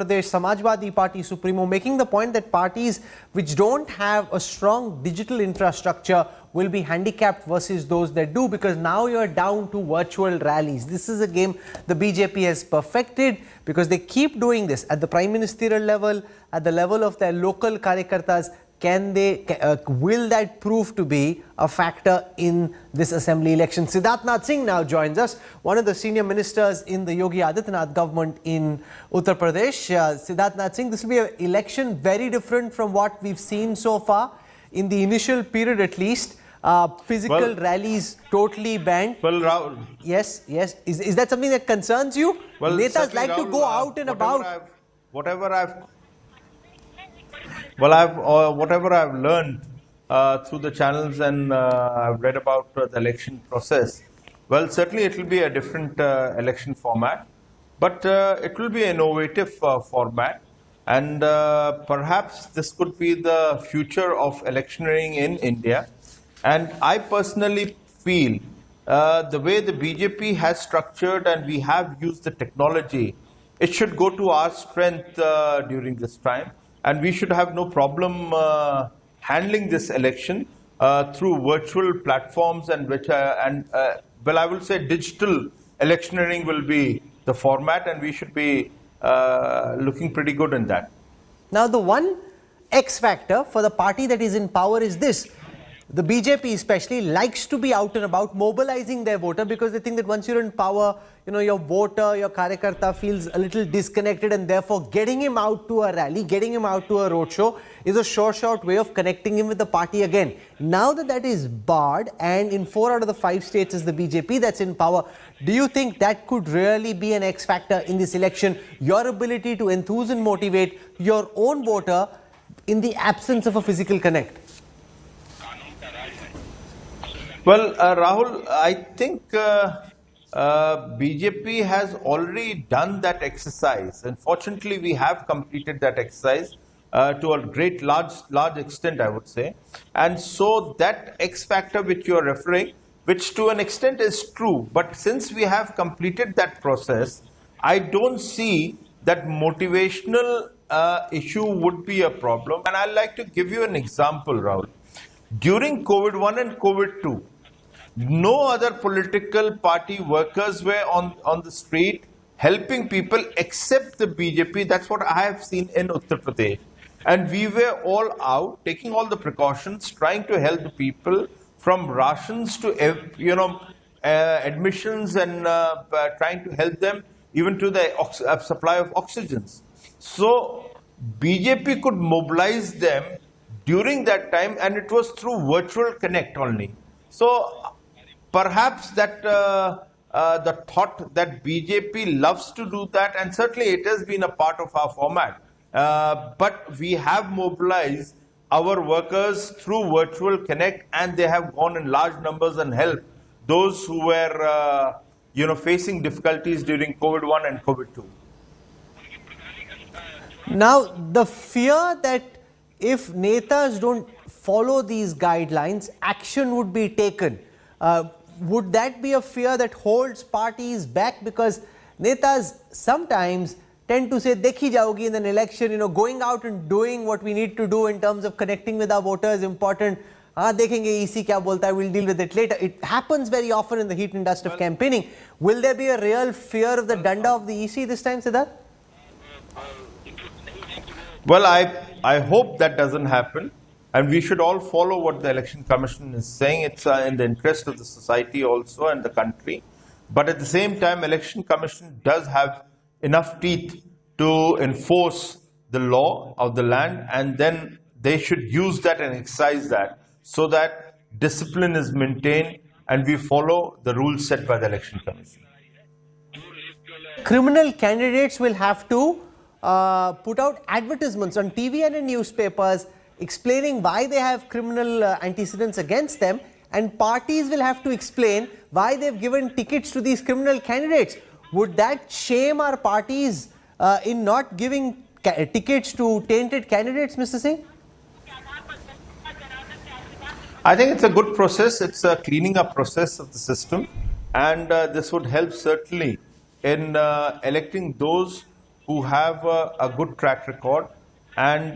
Pradesh Samajwadi Party Supremo, making the point that parties which don't have a strong digital infrastructure will be handicapped versus those that do, because now you're down to virtual rallies. This is a game the BJP has perfected because they keep doing this at the Prime Ministerial level, at the level of their local karyakartas. Will that prove to be a factor in this assembly election? Siddharth Nath Singh now joins us, one of the senior ministers in the Yogi Adityanath government in Uttar Pradesh. Siddharth Nath Singh, this will be an election very different from what we've seen so far. In the initial period at least, physical rallies totally banned. Well, Rahul. Yes. Is that something that concerns you? Well, Netas like Rahul, to go out and about. Whatever I've learned through the channels and I've read about the election process, well, certainly it will be a different election format, but it will be an innovative format, and perhaps this could be the future of electioneering in India. And I personally feel the way the BJP has structured and we have used the technology, it should go to our strength during this time. And we should have no problem handling this election through virtual platforms, and well, I will say digital electioneering will be the format, and we should be looking pretty good in that. Now, the one X factor for the party that is in power is this. The BJP especially likes to be out and about, mobilizing their voter, because they think that once you're in power, your voter, your karyakarta feels a little disconnected, and therefore getting him out to a rally, getting him out to a roadshow is a short way of connecting him with the party again. Now that is barred, and in 4 out of the 5 states is the BJP that's in power, do you think that could really be an X factor in this election? Your ability to enthuse and motivate your own voter in the absence of a physical connect? Well, Rahul, I think BJP has already done that exercise. Unfortunately, we have completed that exercise to a large extent, I would say. And so that X factor which you are referring, which to an extent is true, but since we have completed that process, I don't see that motivational issue would be a problem. And I'd like to give you an example, Rahul. During COVID-1 and COVID-2, no other political party workers were on the street helping people except the BJP. That's what I have seen in Uttar Pradesh. And we were all out, taking all the precautions, trying to help the people, from rations to, admissions, and trying to help them even to the supply of oxygens. So BJP could mobilize them during that time, and it was through virtual connect only. So perhaps that the thought that BJP loves to do that, and certainly it has been a part of our format, but we have mobilized our workers through virtual connect, and they have gone in large numbers and helped those who were facing difficulties during COVID-1 and COVID-2. Now, the fear that if Netas don't follow these guidelines, action would be taken. Would that be a fear that holds parties back? Because Netas sometimes tend to say, dekhi jaogi in an election, going out and doing what we need to do in terms of connecting with our voters is important. Dekhenge EC kya bolta hai, we'll deal with it later. It happens very often in the heat and dust of campaigning. Will there be a real fear of the danda of the EC this time, Siddharth? Well, I hope that doesn't happen, and we should all follow what the Election Commission is saying. It's in the interest of the society also and the country. But at the same time, Election Commission does have enough teeth to enforce the law of the land, and then they should use that and exercise that so that discipline is maintained and we follow the rules set by the Election Commission. Criminal candidates will have to put out advertisements on TV and in newspapers explaining why they have criminal antecedents against them, and parties will have to explain why they've given tickets to these criminal candidates. Would that shame our parties in not giving tickets to tainted candidates, Mr. Singh? I think it's a good process. It's a cleaning up process of the system, and this would help certainly in electing those who have a good track record, and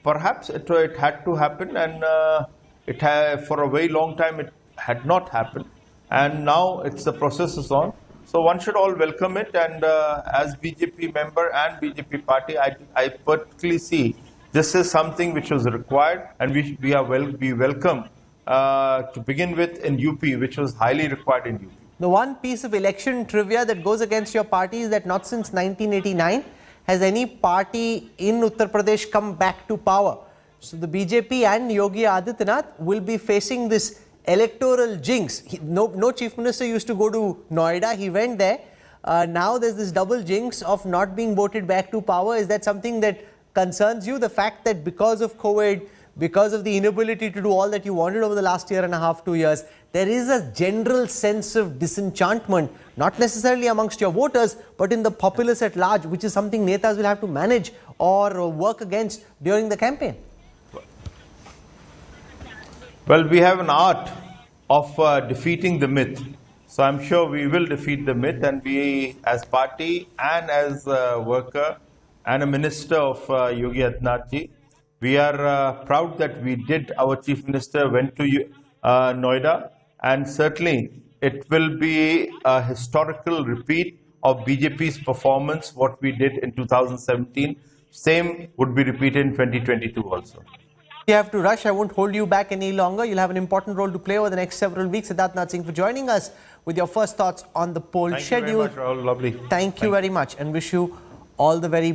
perhaps it had to happen, and for a very long time it had not happened, and now the process is on. So one should all welcome it, and as BJP member and BJP party, I particularly see this is something which was required, and we welcome to begin with in UP, which was highly required in UP. The one piece of election trivia that goes against your party is that not since 1989 has any party in Uttar Pradesh come back to power. So the BJP and Yogi Adityanath will be facing this electoral jinx. No chief minister used to go to Noida. He went there. Now there's this double jinx of not being voted back to power. Is that something that concerns you? The fact that because of COVID, because of the inability to do all that you wanted over the last year and a half, 2 years, there is a general sense of disenchantment, not necessarily amongst your voters, but in the populace at large, which is something Netas will have to manage or work against during the campaign. Well, we have an art of defeating the myth. So I'm sure we will defeat the myth, and we as party and as a worker and a minister of Yogi Adityanath ji, we are proud that we did. Our chief minister went to Noida, and certainly it will be a historical repeat of BJP's performance, what we did in 2017. Same would be repeated in 2022 also. You have to rush. I won't hold you back any longer. You'll have an important role to play over the next several weeks. Siddharth Nath Singh for joining us with your first thoughts on the poll schedule. Thank you very much, Rahul. Lovely. Thank you very much, and wish you all the very best.